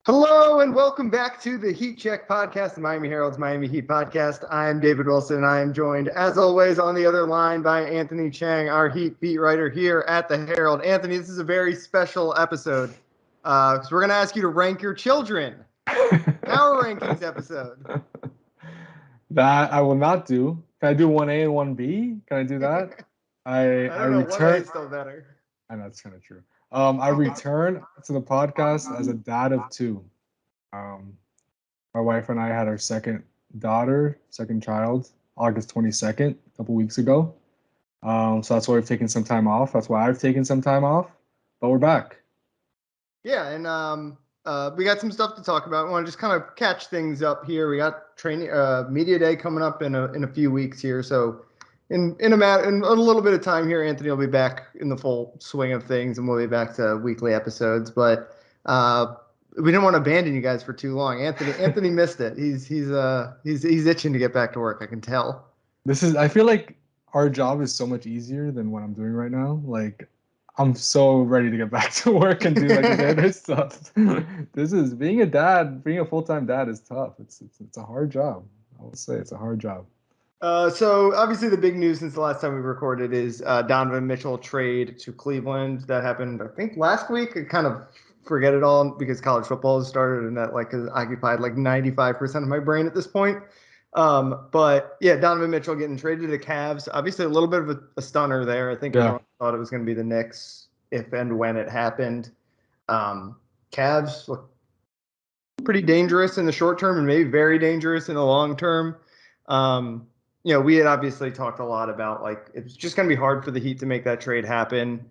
Hello and welcome back to the Heat Check podcast, the Miami Herald's Miami Heat podcast. I'm David Wilson, and I am joined, as always, on the other line by Anthony Chiang, our Heat beat writer here at the Herald. Anthony, this is a very special episode because we're going to ask you to rank your children. Power rankings episode. That I will not do. Can I do 1A and 1B? Can I do that? I don't know. return. 1A is still better. I know it's kind of true. I return to the podcast as a dad of two. My wife and I had our second child, August 22nd, a couple weeks ago. So that's why we've taken some time off. That's why I've taken some time off. But we're back. Yeah, and we got some stuff to talk about. We want to just kind of catch things up here. We got training media day coming up in a few weeks here. So in a little bit of time here, Anthony will be back in the full swing of things, and we'll be back to weekly episodes. But we didn't want to abandon you guys for too long. Anthony missed it. He's itching to get back to work. I can tell. I feel like our job is so much easier than what I'm doing right now. Like, I'm so ready to get back to work and do like the other stuff. This is being a full-time dad is tough. It's a hard job. I will say it's a hard job. So obviously the big news since the last time we recorded is Donovan Mitchell trade to Cleveland. That happened, I think, last week. I kind of forget it all because college football has started, and that has occupied 95% of my brain at this point. But yeah, Donovan Mitchell getting traded to the Cavs. Obviously a little bit of a stunner there. I think everyone thought it was going to be the Knicks if and when it happened. Cavs look pretty dangerous in the short term and maybe very dangerous in the long term. We had obviously talked a lot about it's just going to be hard for the Heat to make that trade happen.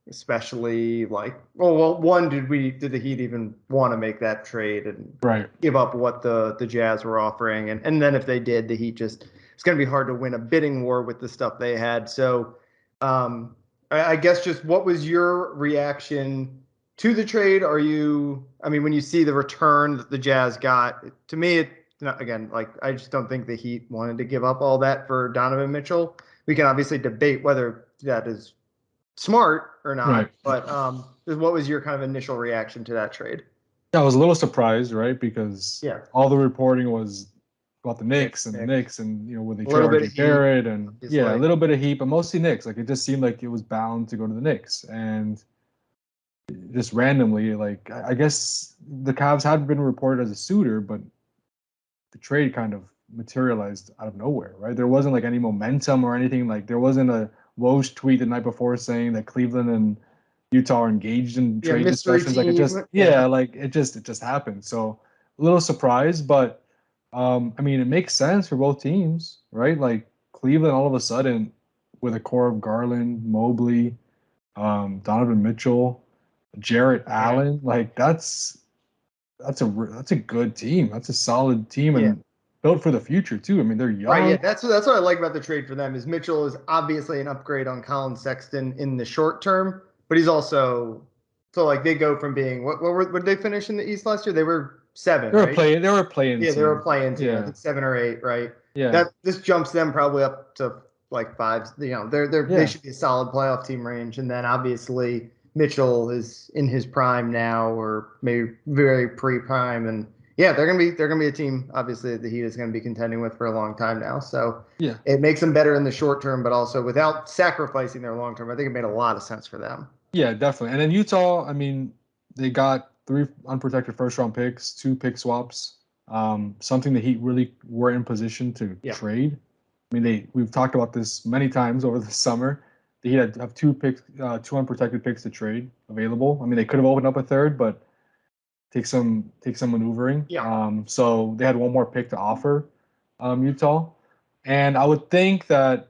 Especially one, did the Heat even want to make that trade and give up what the Jazz were offering? And then if they did, the Heat it's going to be hard to win a bidding war with the stuff they had. So I guess just what was your reaction to the trade? When you see the return that the Jazz got, to me, I just don't think the Heat wanted to give up all that for Donovan Mitchell. We can obviously debate whether that is smart or not, right. But what was your kind of initial reaction to that trade? Yeah, I was a little surprised, right? Because all the reporting was about the Knicks and when they traded Garrett and a little bit of Heat, but mostly Knicks. It just seemed like it was bound to go to the Knicks, and just randomly, I guess the Cavs had been reported as a suitor, but the trade kind of materialized out of nowhere, right? There wasn't any momentum or anything. There wasn't a Woj tweet the night before saying that Cleveland and Utah are engaged in trade discussions. It just happened. So a little surprised, but it makes sense for both teams, right? Cleveland all of a sudden with a core of Garland, Mobley, Donovan Mitchell, Jarrett Allen, that's a good team. That's a solid team and built for the future too. They're young. Right, yeah, that's what I like about the trade for them is Mitchell is obviously an upgrade on Colin Sexton in the short term, but he's also they go from being what did they finish in the East last year? They were 7. They were playing. They were playing. Yeah, they were playing. I think 7 or 8, right? Yeah. This jumps them probably up to 5. They should be a solid playoff team range, and then obviously Mitchell is in his prime now, or maybe very pre-prime, and they're gonna be a team. Obviously, the Heat is gonna be contending with for a long time now. So it makes them better in the short term, but also without sacrificing their long term. I think it made a lot of sense for them. Yeah, definitely. And then Utah, they got 3 unprotected first-round picks, 2 pick swaps. Something the Heat really were in position to trade. We've talked about this many times over the summer. The Heat have 2 unprotected picks to trade available. They could have opened up a third, but take some maneuvering. So they had 1 more pick to offer Utah, and I would think that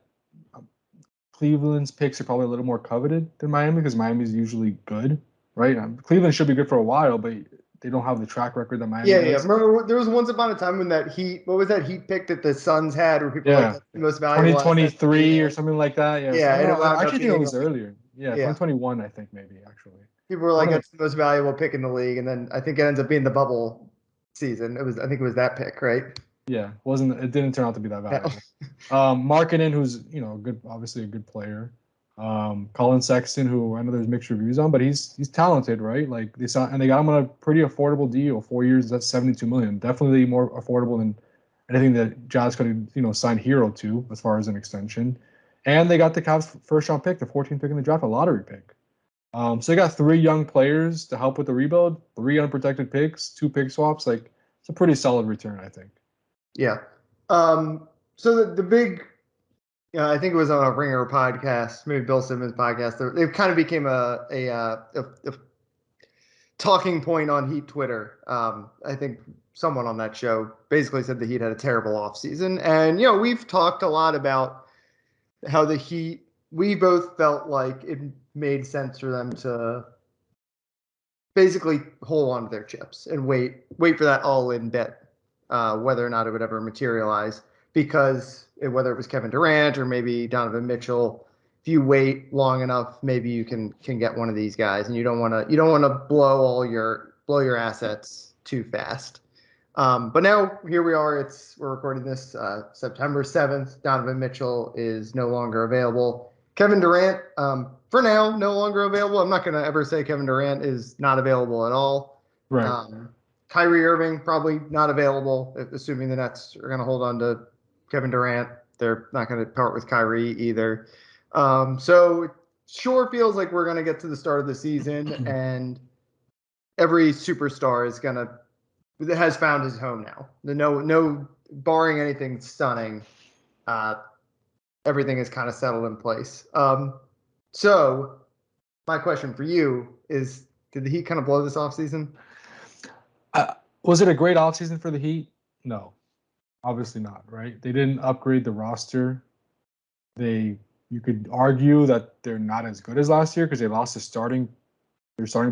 Cleveland's picks are probably a little more coveted than Miami because Miami's usually good, right? Cleveland should be good for a while, but they don't have the track record that Miami does. Remember, there was once upon a time when that Heat, what was that Heat pick that the Suns had, where people that's the most valuable 2023 or something like that. I actually think it was earlier. 2021, I think maybe actually. People were that's the most valuable pick in the league, and then I think it ends up being the bubble season. I think it was that pick, right? Yeah, it didn't turn out to be that valuable. Markkanen, who's obviously a good player. Colin Sexton, who I know there's mixed reviews on, but he's talented, right? Like they got him on a pretty affordable deal, 4 years, that's $72 million. Definitely more affordable than anything that Jazz could sign Herald to as far as an extension. And they got the Cavs first round pick, the 14th pick in the draft, a lottery pick. So they got 3 young players to help with the rebuild, 3 unprotected picks, 2 pick swaps. Like it's a pretty solid return, I think. Yeah. So the big, I think it was on a Ringer podcast, maybe Bill Simmons podcast. It kind of became a talking point on Heat Twitter. I think someone on that show basically said the Heat had a terrible offseason. And, we've talked a lot about how the Heat, we both felt like it made sense for them to basically hold on to their chips and wait for that all-in bet, whether or not it would ever materialize. Because whether it was Kevin Durant or maybe Donovan Mitchell, if you wait long enough, maybe you can get one of these guys, and you don't want to blow your assets too fast. But now here we are. We're recording this September 7th. Donovan Mitchell is no longer available. Kevin Durant, for now, no longer available. I'm not going to ever say Kevin Durant is not available at all. Right. Kyrie Irving probably not available, assuming the Nets are going to hold on to Kevin Durant. They're not going to part with Kyrie either. So it sure feels like we're going to get to the start of the season, and every superstar has found his home now. No, barring anything stunning, everything is kind of settled in place. So my question for you is, did the Heat kind of blow this offseason? Was it a great offseason for the Heat? No, obviously not, right? They didn't upgrade the roster. You could argue that they're not as good as last year because they lost their starting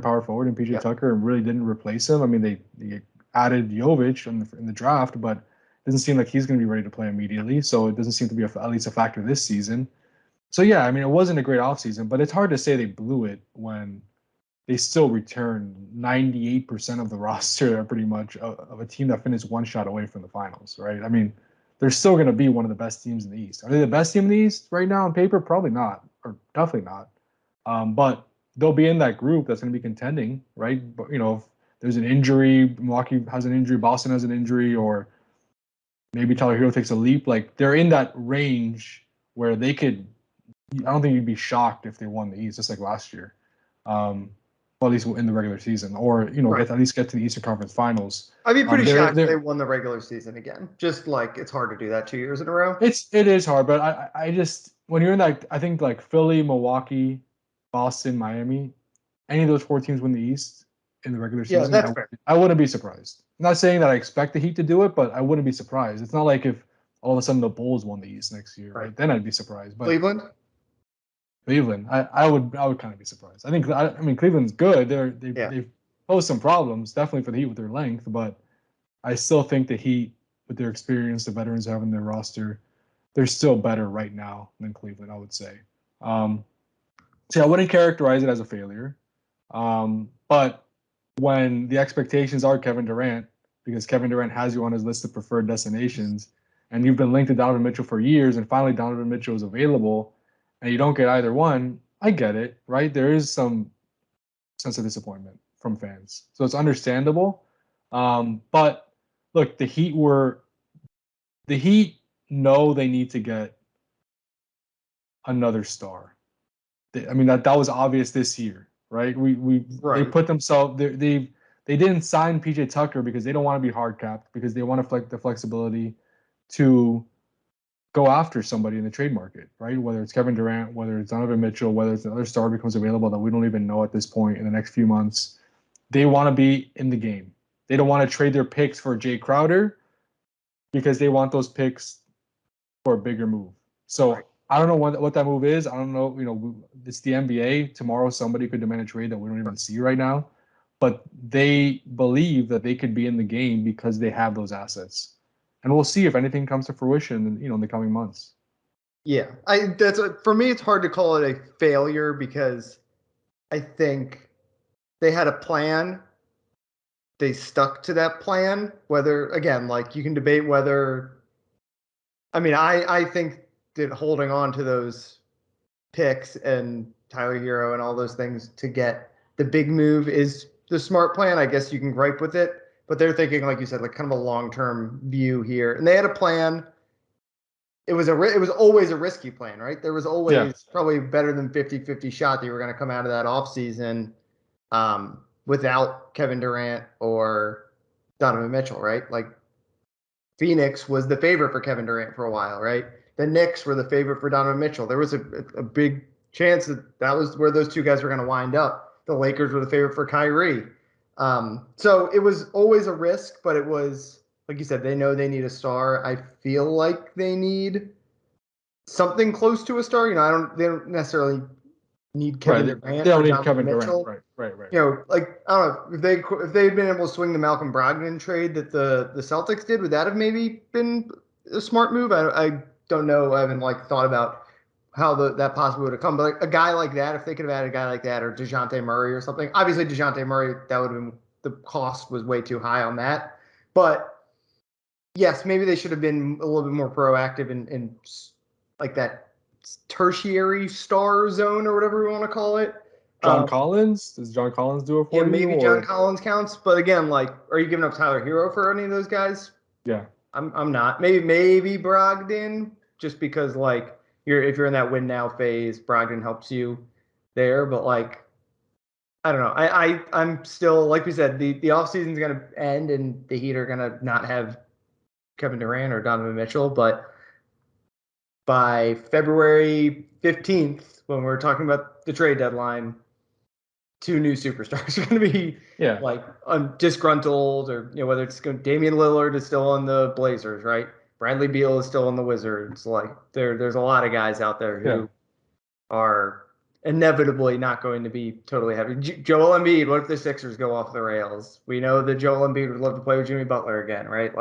power forward in PJ Tucker and really didn't replace him. I mean, they added Jovic in the draft, but it doesn't seem like he's going to be ready to play immediately. So it doesn't seem to be at least a factor this season. So yeah, I mean, it wasn't a great offseason, but it's hard to say they blew it when they still returned 98% of the roster pretty much of a team that finished one shot away from the finals, right? I mean, they're still going to be one of the best teams in the East. Are they the best team in the East right now on paper? Probably not, or definitely not. But they'll be in that group that's going to be contending, right? But, if there's an injury, Milwaukee has an injury, Boston has an injury, or maybe Tyler Hero takes a leap. Like, they're in that range where they could – I don't think you'd be shocked if they won the East, just like last year. Well, at least in the regular season, or right. At least get to the Eastern Conference Finals. I'd be pretty shocked if they won the regular season again. Just like it's hard to do that 2 years in a row. It is hard, but I just when you're in that, I think like Philly, Milwaukee, Boston, Miami, any of those 4 teams win the East in the regular season. Yeah, that's fair. I wouldn't be surprised. I'm not saying that I expect the Heat to do it, but I wouldn't be surprised. It's not like if all of a sudden the Bulls won the East next year, right? Then I'd be surprised. But Cleveland, I would kind of be surprised. I mean Cleveland's good. They've posed some problems definitely for the Heat with their length, but I still think the Heat with their experience, the veterans they have in their roster, they're still better right now than Cleveland, I would say. So I wouldn't characterize it as a failure, but when the expectations are Kevin Durant, because Kevin Durant has you on his list of preferred destinations, and you've been linked to Donovan Mitchell for years, and finally Donovan Mitchell is available, and you don't get either one, I get it, right? There is some sense of disappointment from fans. So it's understandable. But look, the Heat know they need to get another star. That was obvious this year, right? They put themselves they didn't sign PJ Tucker because they don't want to be hard capped, because they want to the flexibility to go after somebody in the trade market, right? Whether it's Kevin Durant, whether it's Donovan Mitchell, whether it's another star becomes available that we don't even know at this point in the next few months. They want to be in the game. They don't want to trade their picks for Jay Crowder because they want those picks for a bigger move. So I don't know what that move is. I don't know. It's the NBA. Tomorrow somebody could demand a trade that we don't even see right now. But they believe that they could be in the game because they have those assets. And we'll see if anything comes to fruition, in the coming months. Yeah, for me, it's hard to call it a failure because I think they had a plan. They stuck to that plan. Whether, again, like you can debate whether. I mean, I think that holding on to those picks and Tyler Hero and all those things to get the big move is the smart plan. I guess you can gripe with it, but they're thinking, like you said, like kind of a long-term view here. And they had a plan. It was always a risky plan, right? There was always probably better than 50-50 shot that you were going to come out of that offseason without Kevin Durant or Donovan Mitchell, right? Like Phoenix was the favorite for Kevin Durant for a while, right? The Knicks were the favorite for Donovan Mitchell. There was a big chance that was where those two guys were going to wind up. The Lakers were the favorite for Kyrie. So it was always a risk, but it was, like you said, they know they need a star. I feel like they need something close to a star. You know, they don't necessarily need Kevin Durant. They don't need Kevin Mitchell. Durant. Right. You know, like I don't know if they'd been able to swing the Malcolm Brogdon trade that the Celtics did. Would that have maybe been a smart move? I don't know. I haven't thought about how that possibly would have come. But a guy like that, if they could have added a guy like that or DeJounte Murray or something. Obviously, DeJounte Murray, that would have been, the cost was way too high on that. But yes, maybe they should have been a little bit more proactive in like that tertiary star zone or whatever we want to call it. John Collins? Does John Collins do it for you? Maybe John Collins counts. But again, are you giving up Tyler Hero for any of those guys? Yeah. I'm not. Maybe Brogdon, just because if you're in that win now phase, Brogdon helps you there. But I don't know. I'm still, like we said, the offseason's gonna end and the Heat are gonna not have Kevin Durant or Donovan Mitchell, but by February 15th, when we're talking about the trade deadline, two new superstars are going to be disgruntled, or whether it's Damian Lillard is still on the Blazers, right? Bradley Beal is still on the Wizards. There's a lot of guys out there who are inevitably not going to be totally happy. Joel Embiid, what if the Sixers go off the rails? We know that Joel Embiid would love to play with Jimmy Butler again, right?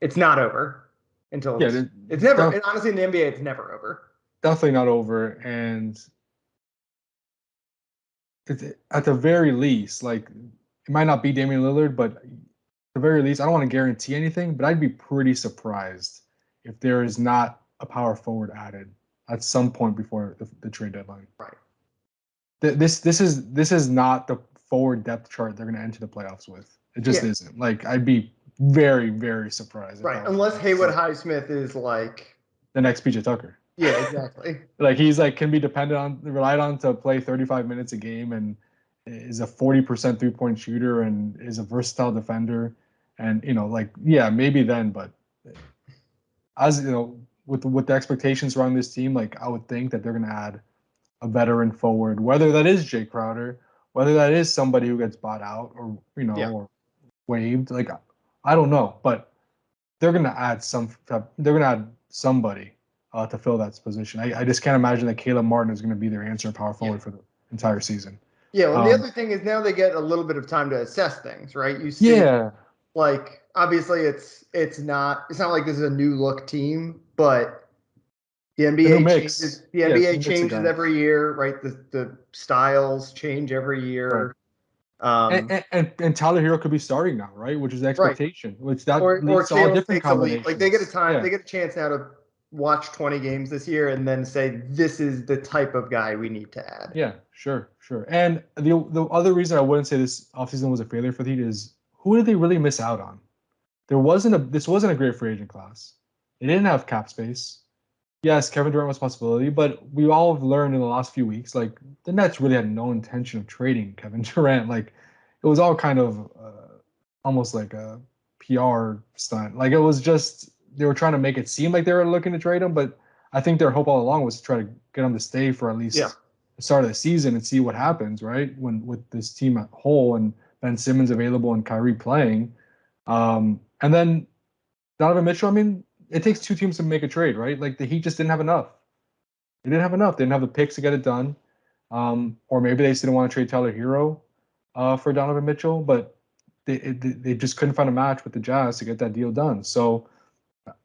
It's not over until it's never. And honestly, in the NBA, it's never over. Definitely not over, and at the very least, it might not be Damian Lillard, but at the very least, I don't want to guarantee anything, but I'd be pretty surprised if there is not a power forward added at some point before the trade deadline. Right. This is not the forward depth chart they're going to enter the playoffs with. It just isn't. I'd be very, very surprised. Right, unless Haywood Highsmith is the next PJ Tucker. Yeah, exactly. He's can be relied on to play 35 minutes a game, and is a 40% 3-point shooter, and is a versatile defender, and maybe then, but as with the expectations around this team, I would think that they're going to add a veteran forward, whether that is Jay Crowder, whether that is somebody who gets bought out or or waived. I don't know, but they're going to add somebody to fill that position. I just can't imagine that Caleb Martin is going to be their answer power forward for the entire season. Yeah, well, the other thing is now they get a little bit of time to assess things, right? You see, obviously it's not like this is a new look team, but the NBA changes. The NBA changes every year, right? The styles change every year. Right. And Tyler Hero could be starting now, right? Which is the expectation. Right. Which that leads to all different combinations. They get a chance now to watch 20 games this year and then say, this is the type of guy we need to add. Yeah, sure. And the other reason I wouldn't say this offseason was a failure for the Heat is, who did they really miss out on? This wasn't a great free agent class. They didn't have cap space. Yes, Kevin Durant was a possibility, but we all have learned in the last few weeks, the Nets really had no intention of trading Kevin Durant. It was all kind of almost like a PR stunt. It was just, they were trying to make it seem like they were looking to trade him, but I think their hope all along was to try to get him to stay for at least the start of the season and see what happens, right? With this team at whole and Ben Simmons available and Kyrie playing. And then Donovan Mitchell, it takes two teams to make a trade, right? The Heat just didn't have enough. They didn't have enough. They didn't have the picks to get it done. Or maybe they just didn't want to trade Tyler Hero for Donovan Mitchell, but they just couldn't find a match with the Jazz to get that deal done. So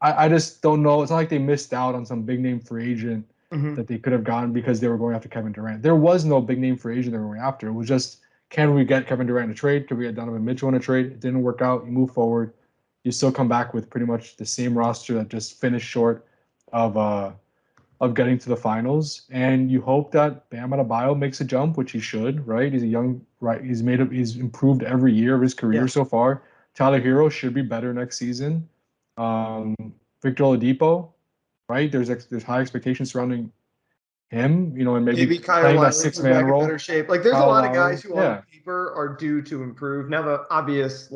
I just don't know. It's not like they missed out on some big name free agent that they could have gotten because they were going after Kevin Durant. There was no big name free agent they were going after. It was just, can we get Kevin Durant in a trade? Can we get Donovan Mitchell in a trade? It didn't work out. You move forward. You still come back with pretty much the same roster that just finished short of of getting to the finals. And you hope that Bam Adebayo makes a jump, which he should, right? He's a young, right? He's improved every year of his career so far. Tyler Hero should be better next season. Victor Oladipo, right? There's high expectations surrounding him, and maybe Kyle playing Lowry that six-man role. better shape. Like, there's a lot of guys who on paper are due to improve. Now, the obvious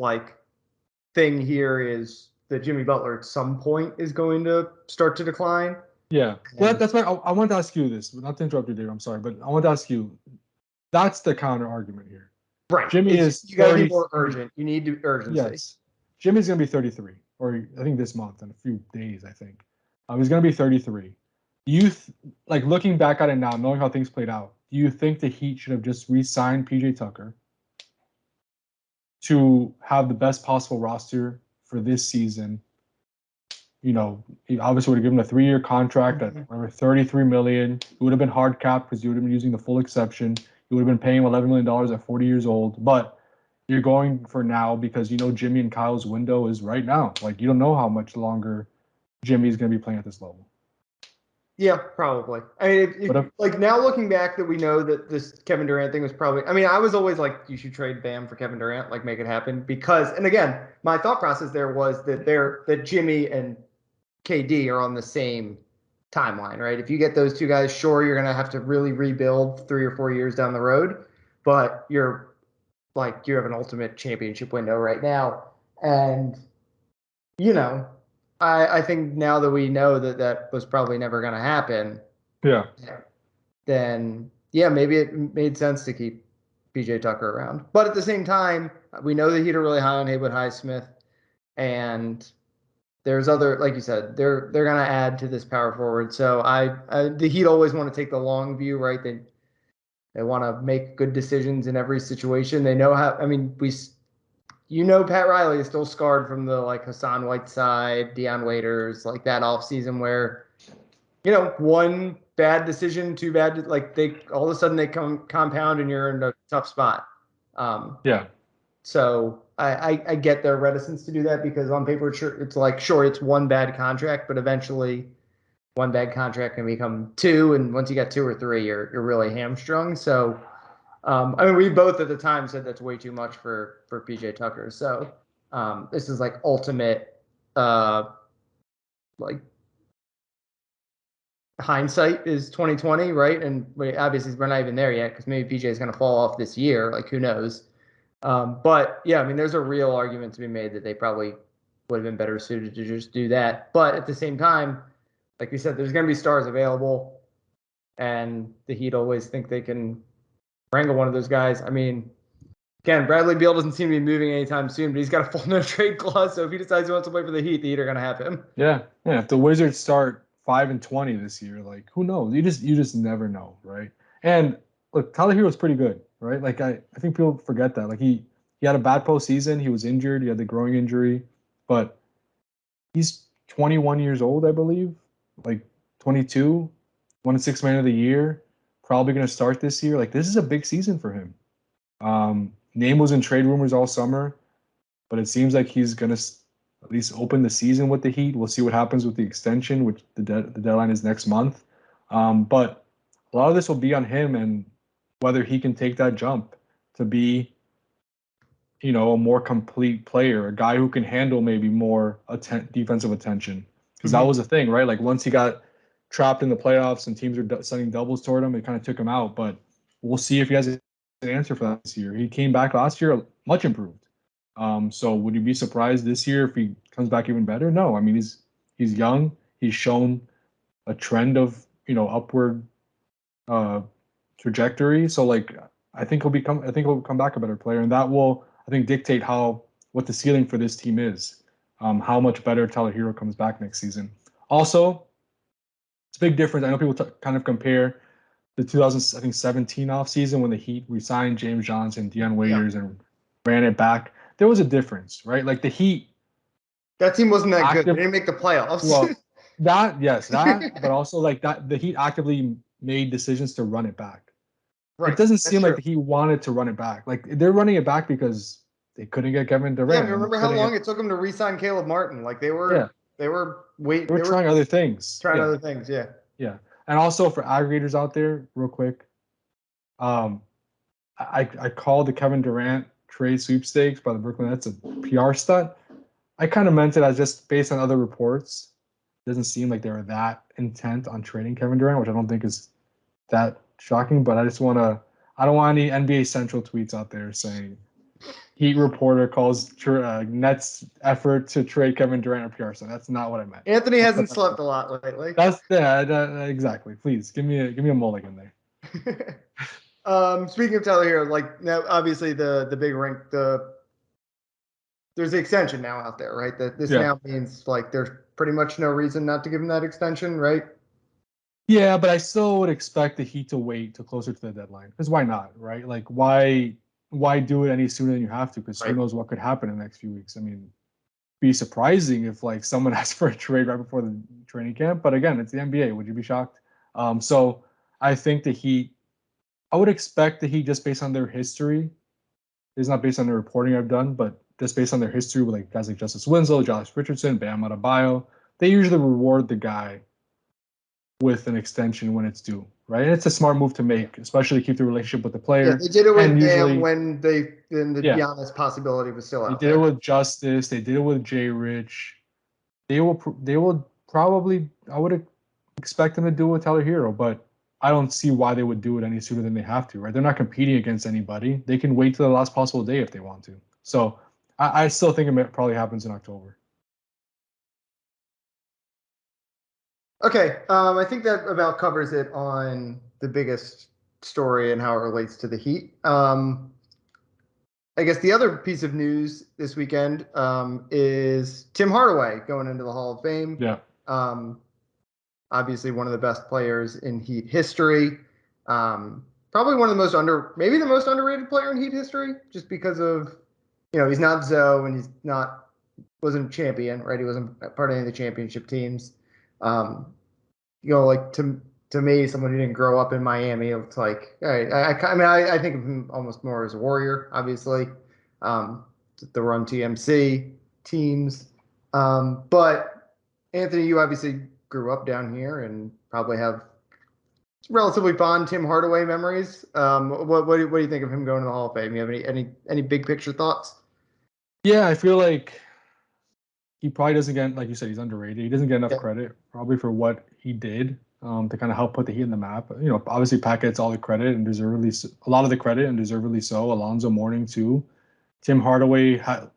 thing here is that Jimmy Butler at some point is going to start to decline. Yeah, well, that's why I want to ask you this. Not to interrupt you, Dave. I'm sorry, but I want to ask you. That's the counter argument here. Right. Jimmy is. You got to be more urgent. You need urgency. Yes. Jimmy's going to be 33, or I think this month in a few days. I think he's going to be 33. Looking back at it now, knowing how things played out, do you think the Heat should have just re-signed PJ Tucker to have the best possible roster for this season? He obviously would have given a 3-year contract at $33 million. It would have been hard cap because you would have been using the full exception. You would have been paying him $11 million at 40 years old. But you're going for now because Jimmy and Kyle's window is right now. You don't know how much longer Jimmy's going to be playing at this level. Yeah, probably. I mean, now looking back that we know that this Kevin Durant thing was probably, I was always you should trade Bam for Kevin Durant, make it happen because, and again, my thought process there was that Jimmy and KD are on the same timeline, right? If you get those two guys, sure, you're going to have to really rebuild 3 or 4 years down the road, but you have an ultimate championship window right now. And, I think now that we know that was probably never going to happen. Yeah. Then, maybe it made sense to keep PJ Tucker around. But at the same time, we know the Heat are really high on Haywood Highsmith. And there's other, like you said, they're going to add to this power forward. So the Heat always want to take the long view, right? They want to make good decisions in every situation. They know how, Pat Riley is still scarred from the Hassan Whiteside, Deion Waiters, that offseason where, one bad decision, too bad, they all of a sudden they compound and you're in a tough spot. Yeah. So I get their reticence to do that because on paper it's one bad contract, but eventually one bad contract can become 2, and once you got 2 or 3, you're really hamstrung. So we both at the time said that's way too much for PJ Tucker. So this is ultimate hindsight is 2020, right? And obviously we're not even there yet because maybe PJ is going to fall off this year. Who knows? But yeah, there's a real argument to be made that they probably would have been better suited to just do that. But at the same time, like we said, there's going to be stars available, and the Heat always think they can wrangle one of those guys. Again, Bradley Beal doesn't seem to be moving anytime soon, but he's got a full no trade clause. So if he decides he wants to play for the Heat are going to have him. Yeah. If the Wizards start 5-20 this year, who knows? You just never know, right? And look, Tyler Hero's pretty good, right? I think people forget that. He had a bad postseason. He was injured. He had the groin injury, but he's 21 years old, I believe. 22, won 6th Man of the Year. Probably going to start this year. This is a big season for him. Name was in trade rumors all summer, but it seems like he's going to at least open the season with the Heat. We'll see what happens with the extension, which the deadline is next month. But a lot of this will be on him and whether he can take that jump to be, a more complete player, a guy who can handle maybe more defensive attention. Because that was the thing, right? Once he got trapped in the playoffs and teams are sending doubles toward him, it kind of took him out. But we'll see if he has an answer for that this year. He came back last year much improved. So would you be surprised this year if he comes back even better? No. He's young. He's shown a trend of, upward trajectory. So I think he'll come back a better player, and that will, I think, dictate what the ceiling for this team is. How much better Tyler Hero comes back next season. Also, it's a big difference. I know people kind of compare the 2017 offseason when the Heat re-signed James Johnson, Deion Waiters, and ran it back. There was a difference, right? The Heat. That team wasn't that good. They didn't make the playoffs. Well, but also that the Heat actively made decisions to run it back. Right. It doesn't seem like the Heat wanted to run it back. They're running it back because they couldn't get Kevin Durant. Yeah, remember how long it took them to re-sign Caleb Martin? They were trying other things. Other things, yeah. Yeah. And also for aggregators out there, real quick, I called the Kevin Durant trade sweepstakes by the Brooklyn Nets a PR stunt. I kind of meant it as just based on other reports. It doesn't seem like they were that intent on trading Kevin Durant, which I don't think is that shocking. But I don't want any NBA Central tweets out there saying Heat reporter calls Nets effort to trade Kevin Durant a PR stunt. That's not what I meant. Anthony hasn't slept a lot lately. Exactly. Please give me a mulligan there. Speaking of Tyler Hero, like now, obviously the big rank, there's the extension now out there, right? That this now means like there's pretty much no reason not to give him that extension, right? Yeah, but I still would expect the Heat to wait till closer to the deadline. Because why not, right? Like why do it any sooner than you have to? Because who knows what could happen in the next few weeks. I mean, be surprising if like someone asks for a trade right before the training camp. But again, it's the NBA. Would you be shocked? So I think the Heat. I would expect the Heat just based on their history. It's not based on the reporting I've done, but just based on their history with like guys like Justice Winslow, Josh Richardson, Bam Adebayo, they usually reward the guy with an extension when it's due, right? And it's a smart move to make, especially to keep the relationship with the player. Yeah, they did it with Bam when the Giannis possibility was still out there. They did it with Justice. They did it with J. Rich. They will probably, I would expect them to do it with Tyler Hero, but I don't see why they would do it any sooner than they have to, right? They're not competing against anybody. They can wait till the last possible day if they want to. So I still think it probably happens in October. Okay, I think that about covers it on the biggest story and how it relates to the Heat. I guess the other piece of news this weekend is Tim Hardaway going into the Hall of Fame. Yeah. Obviously one of the best players in Heat history. Probably one of the most maybe the most underrated player in Heat history, just because of, he's not Zoe and wasn't a champion, right? He wasn't part of any of the championship teams. Like to me, someone who didn't grow up in Miami, it's like, all right, I think of him almost more as a Warrior, obviously. The Run TMC teams. But Anthony, you obviously grew up down here and probably have relatively fond Tim Hardaway memories. What do you think of him going to the Hall of Fame? You have any big picture thoughts? Yeah, I feel like he probably doesn't get, like you said, he's underrated. He doesn't get enough credit probably for what he did to kind of help put the Heat in the map. Obviously Pat gets all the credit and a lot of the credit and deservedly so. Alonzo Mourning too. Tim Hardaway had,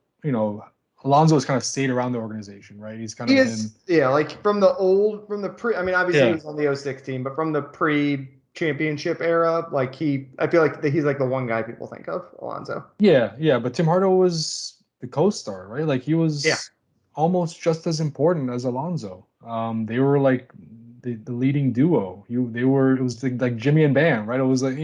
Alonzo has kind of stayed around the organization, right? He's kind of been, like from the pre. I mean, obviously he was on the 06 team, but from the pre-championship era, like I feel like he's like the one guy people think of, Alonzo. Yeah. But Tim Hardaway was the co-star, right? Like he was almost just as important as Alonzo. They were like the leading duo. It was like Jimmy and Bam, right? It was like,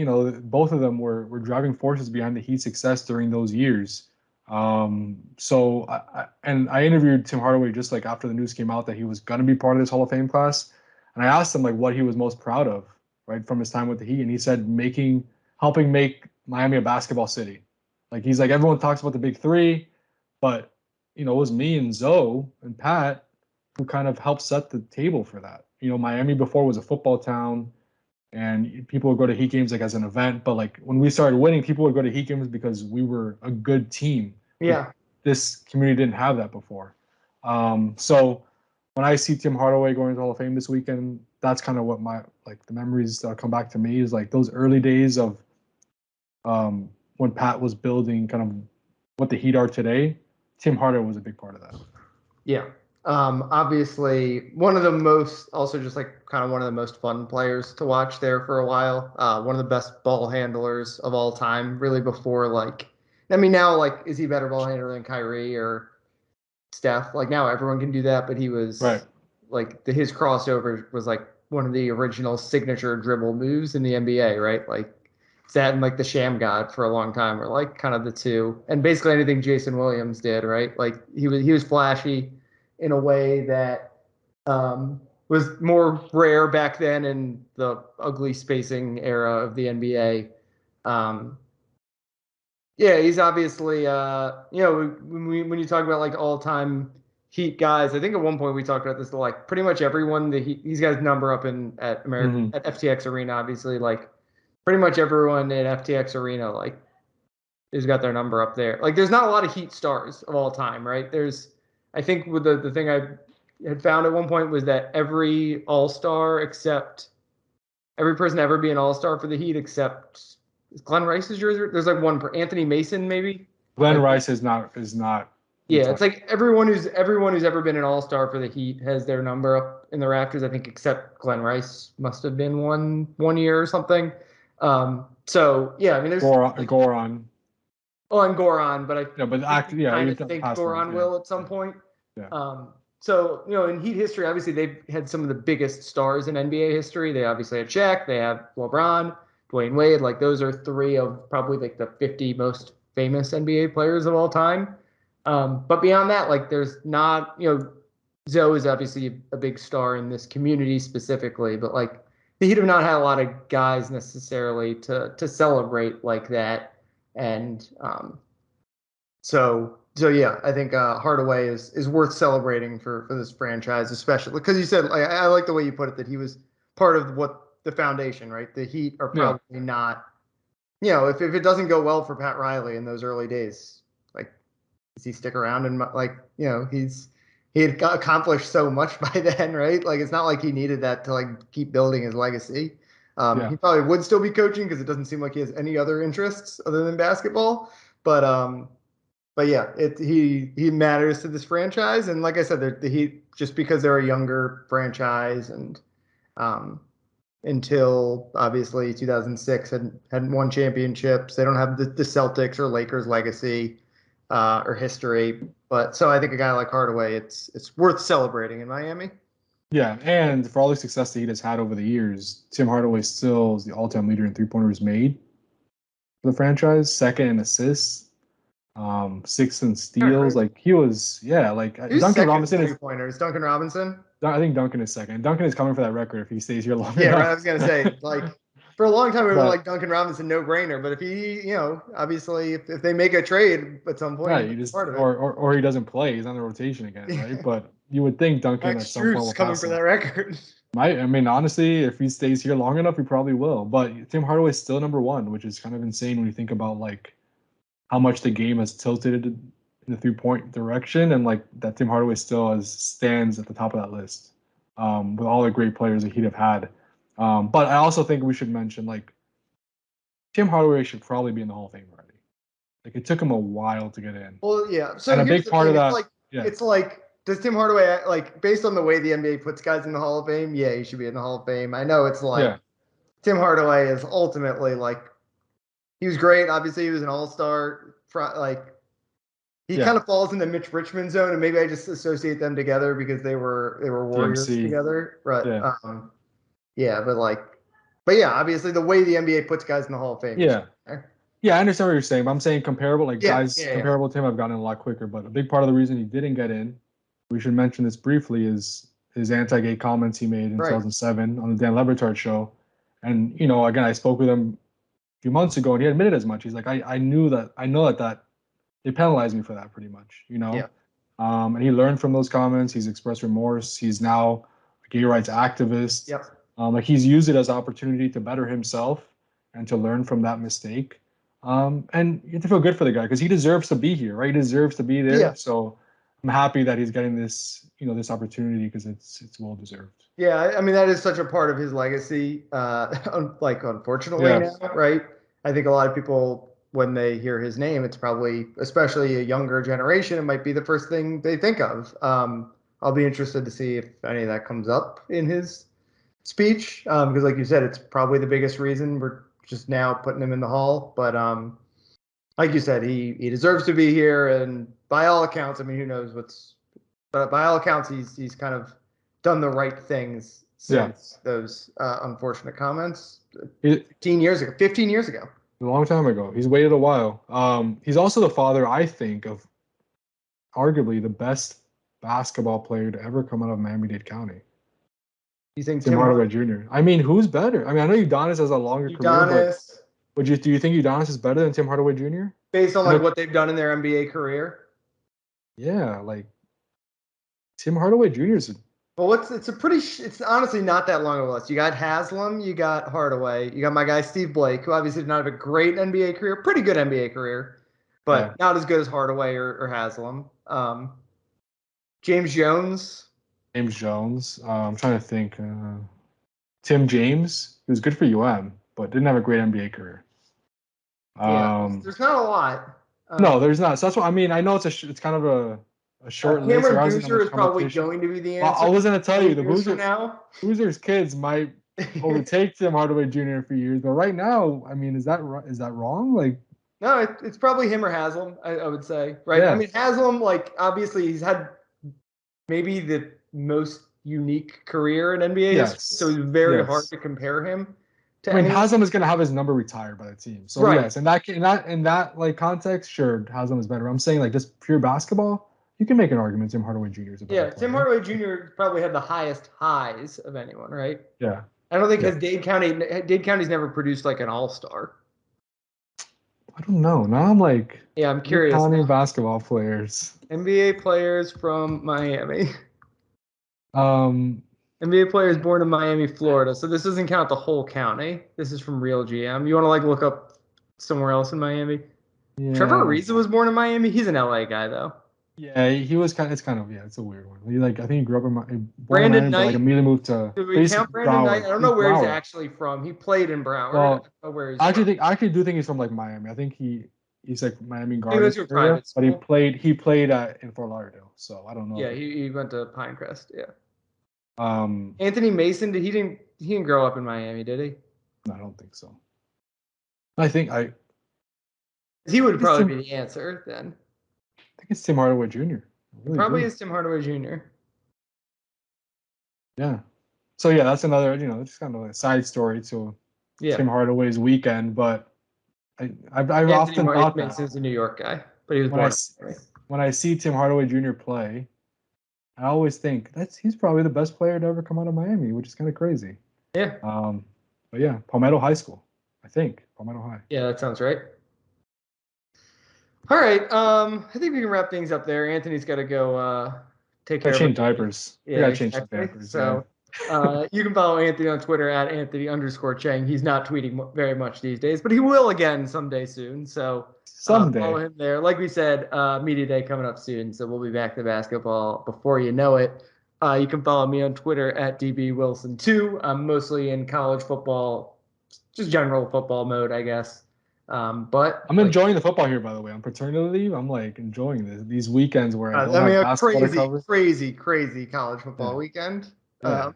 both of them were driving forces behind the Heat's success during those years. So I interviewed Tim Hardaway just like after the news came out that he was going to be part of this Hall of Fame class. And I asked him like what he was most proud of, right, from his time with the Heat. And he said helping make Miami a basketball city. Like he's like, everyone talks about the big three, but it was me and Zoe and Pat who kind of helped set the table for that. Miami before was a football town and people would go to Heat games like as an event. But like when we started winning, people would go to Heat games because we were a good team. Yeah. This community didn't have that before. So when I see Tim Hardaway going to the Hall of Fame this weekend, that's kind of what the memories that come back to me is like those early days of when Pat was building kind of what the Heat are today. Tim Hardaway was a big part of that. Yeah. Obviously one of the most fun players to watch there for a while. One of the best ball handlers of all time, really before now is he a better ball handler than Kyrie or Steph? Like now everyone can do that, but he was his crossover was like one of the original signature dribble moves in the NBA, right? Like that and like the Sham God for a long time were like kind of the two, and basically anything Jason Williams did, right? Like he was flashy in a way that was more rare back then in the ugly spacing era of the NBA. He's obviously when you talk about like all-time Heat guys. I think at one point we talked about this. Like pretty much everyone these guys number up at FTX Arena. Obviously, like pretty much everyone at FTX Arena like has got their number up there. Like there's not a lot of Heat stars of all time, right? I think with the thing I had found at one point was that every All-Star except every person to ever be an All-Star for the Heat except is Glenn Rice's jersey. There's like one for Anthony Mason maybe. Glenn Rice is not. Yeah, it's like everyone who's ever been an All-Star for the Heat has their number up in the rafters. I think except Glenn Rice must have been one year or something. So yeah, I mean there's Goran. Oh, and Goran, but I think Goran will at some point. Yeah. So in Heat history, obviously they've had some of the biggest stars in NBA history. They obviously had Shaq, they have LeBron, Dwayne Wade. Like those are three of probably like the 50 most famous NBA players of all time. But beyond that, like there's not, Zoe is obviously a big star in this community specifically, but like the Heat have not had a lot of guys necessarily to celebrate like that. And so yeah, I think Hardaway is worth celebrating for this franchise, especially because you said I like the way you put it that he was part of what the foundation, right? The Heat are probably not, if it doesn't go well for Pat Riley in those early days, like does he stick around and like he had accomplished so much by then, right? Like it's not like he needed that to like keep building his legacy. He probably would still be coaching because it doesn't seem like he has any other interests other than basketball. But yeah, he matters to this franchise, and like I said, the Heat just because they're a younger franchise, and until obviously 2006 hadn't won championships. They don't have the Celtics or Lakers legacy or history. But so I think a guy like Hardaway, it's worth celebrating in Miami. Yeah, and for all the success the Heat has had over the years, Tim Hardaway still is the all-time leader in three-pointers made for the franchise, second in assists, sixth in steals. Like he was, Duncan Robinson is three-pointers. Duncan Robinson. I think Duncan is second. Duncan is coming for that record if he stays here long enough. Yeah, right, I was gonna say like for a long time we were like Duncan Robinson no-brainer, but if he, obviously if they make a trade at some point, he just or he doesn't play, he's on the rotation again, right? But you would think Duncan at some point will coming for that record. I mean, honestly, if he stays here long enough, he probably will. But Tim Hardaway is still number one, which is kind of insane when you think about like how much the game has tilted in the 3-point direction, and like that Tim Hardaway still stands at the top of that list with all the great players that he'd have had. But I also think we should mention like Tim Hardaway should probably be in the Hall of Fame already. Like it took him a while to get in. Well, yeah. So and a big part of that, it's like. Does Tim Hardaway, like, based on the way the NBA puts guys in the Hall of Fame, yeah, he should be in the Hall of Fame. I know it's like Tim Hardaway is ultimately like he was great. Obviously, he was an all-star. Like he kind of falls in the Mitch Richmond zone, and maybe I just associate them together because they were Warriors together. Right? But yeah, obviously the way the NBA puts guys in the Hall of Fame. Yeah, I understand what you're saying, but I'm saying comparable, like guys comparable to him have gotten in a lot quicker. But a big part of the reason he didn't get in, we should mention this briefly, is his anti-gay comments he made in 2007 on the Dan Le Batard show. And, again, I spoke with him a few months ago, and he admitted as much. He's like, I know that they penalized me for that pretty much, and he learned from those comments. He's expressed remorse. He's now a gay rights activist. Like he's used it as an opportunity to better himself and to learn from that mistake. And you have to feel good for the guy because he deserves to be here, right? He deserves to be there. Yeah. So I'm happy that he's getting this, this opportunity because it's well deserved. Yeah, I mean that is such a part of his legacy. Unfortunately now, right? I think a lot of people, when they hear his name, it's probably, especially a younger generation, it might be the first thing they think of. I'll be interested to see if any of that comes up in his speech because, like you said, it's probably the biggest reason we're just now putting him in the Hall. But like you said, he deserves to be here, and by all accounts, I mean, who knows but by all accounts, he's kind of done the right things since those unfortunate comments 15 years ago. A long time ago. He's waited a while. He's also the father, I think, of arguably the best basketball player to ever come out of Miami-Dade County. You think Tim Hardaway Jr.? I mean, who's better? I mean, I know Udonis has a longer career, but do you think Udonis is better than Tim Hardaway Jr.? Based on what they've done in their NBA career? Yeah, like Tim Hardaway Jr. is. Well, it's honestly not that long of a list. You got Haslam, you got Hardaway, you got my guy Steve Blake, who obviously did not have a great NBA career, pretty good NBA career, but not as good as Hardaway or Haslam. James Jones. I'm trying to think. Tim James, he was good for but didn't have a great NBA career. There's not a lot. No, there's not. So that's what I mean. I know it's kind of a short list. Cameron Boozer is probably going to be the answer. Well, I was going to tell you, Boozer's kids might overtake Tim Hardaway Jr. in a few years, but right now, I mean, is that wrong? Like, no, it's probably him or Haslam. I would say, right? Yeah. I mean, Haslam, like, obviously, he's had maybe the most unique career in NBA history, so it's very hard to compare him. I mean, Haslam is going to have his number retired by the team. So yes, in that like context, sure, Haslam is better. I'm saying like just pure basketball, you can make an argument Tim Hardaway Jr. is a better player. Tim Hardaway Jr. probably had the highest highs of anyone, right? Yeah. I don't think Dade County's never produced like an all-star. I don't know. Now I'm like, I'm curious. Counting basketball players. NBA players from Miami. NBA players born in Miami, Florida. So this doesn't count the whole county. This is from Real GM. You want to like look up somewhere else in Miami? Yeah. Trevor Ariza was born in Miami. He's an LA guy though. Yeah, he was it's a weird one. I think he grew up in Brandon Knight. Like immediately moved to. Did we count Brandon Knight? I don't know where he's actually from. He played in Broward. Well, I don't know where he's I actually do think he's from like Miami. I think he's like Miami Gardens. He was private school. But he played in Fort Lauderdale. So I don't know. Yeah, he went to Pinecrest. Yeah. Anthony Mason, he didn't grow up in Miami, did he? No, I don't think so. I think he would probably be the answer then. I think it's Tim Hardaway Jr. Probably is Tim Hardaway Jr. Yeah. So yeah, that's another, just kind of a side story to Tim Hardaway's weekend. But I've often thought that he's a New York guy, but he was born. When I see Tim Hardaway Jr. play, I always think he's probably the best player to ever come out of Miami, which is kind of crazy. Yeah. But yeah, Palmetto High School, I think Palmetto High. Yeah, that sounds right. All right. I think we can wrap things up there. Anthony's got to go take care of change diapers. Yeah, got to change the diapers. So you can follow Anthony on Twitter at Anthony_Chiang. He's not tweeting very much these days, but he will again someday soon. So someday follow him there. Like we said, Media Day coming up soon, so we'll be back to basketball before you know it. You can follow me on Twitter at DBWilson2. I'm mostly in college football, just general football mode, I guess. But I'm enjoying the football here, by the way. On paternity leave, I'm like enjoying these weekends where a crazy college football weekend. Yeah.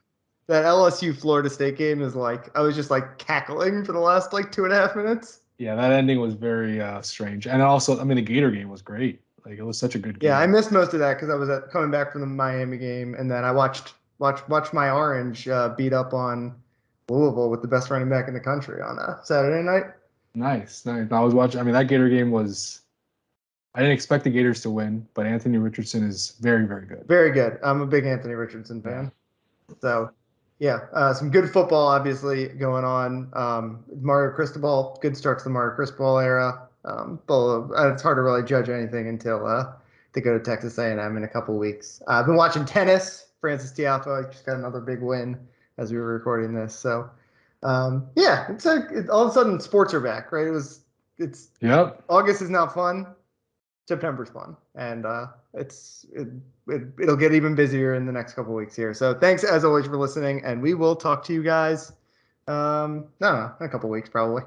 That LSU Florida State game is I was just cackling for the last 2.5 minutes. Yeah, that ending was very strange. And also, the Gator game was great. It was such a good game. Yeah, I missed most of that because I was coming back from the Miami game, and then I watched my Orange beat up on Louisville with the best running back in the country on a Saturday night. Nice. I was watching. That Gator game was. I didn't expect the Gators to win, but Anthony Richardson is very, very good. Very good. I'm a big Anthony Richardson fan. So, yeah, some good football obviously going on. Mario Cristobal, good start to the Mario Cristobal era. But it's hard to really judge anything until they go to Texas A&M in a couple weeks. I've been watching tennis. Francis Tiafoe just got another big win as we were recording this. So. It's all of a sudden sports are back, right? August is not fun. September's fun, and it'll get even busier in the next couple weeks here. So thanks as always for listening, and we will talk to you guys. In a couple weeks probably.